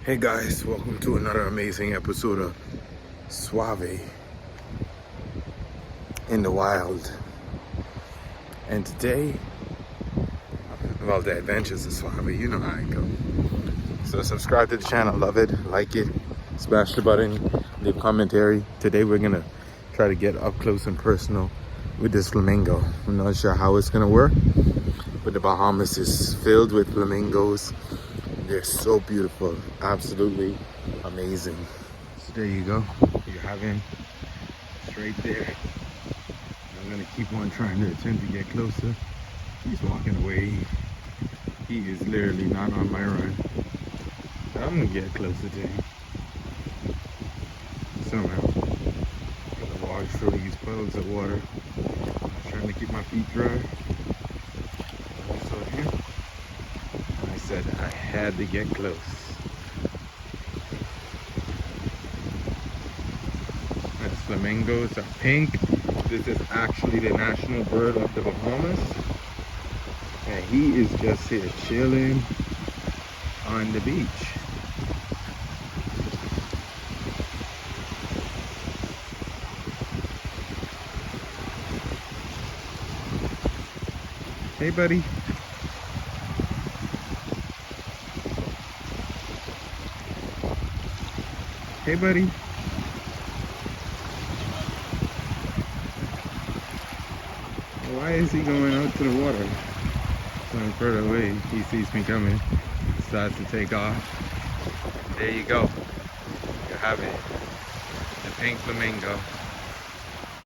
Hey guys, welcome to another amazing episode of Suave in the Wild. And today, well, the adventures of Suave, you know how it go. So subscribe to the channel, love it, like it, smash the button, leave commentary. Today we're gonna try to get up close and personal with this flamingo. I'm not sure how it's gonna work, but the Bahamas is filled with flamingos. They're so beautiful, absolutely amazing. So there you go, you have him, it's right there. I'm gonna keep on trying to attempt to get closer. He's walking away. He is literally not on my run. But I'm gonna get closer to him. Somehow. I'm gonna walk through these puddles of water. I'm trying to keep my feet dry. Also here. I said I had to get close. The flamingos are pink. This is actually the national bird of the Bahamas. And he is just here chilling on the beach. Hey buddy. Hey buddy. Why is he going out to the water? Going further away. He sees me coming. Decides to take off. There you go. You have it. The pink flamingo.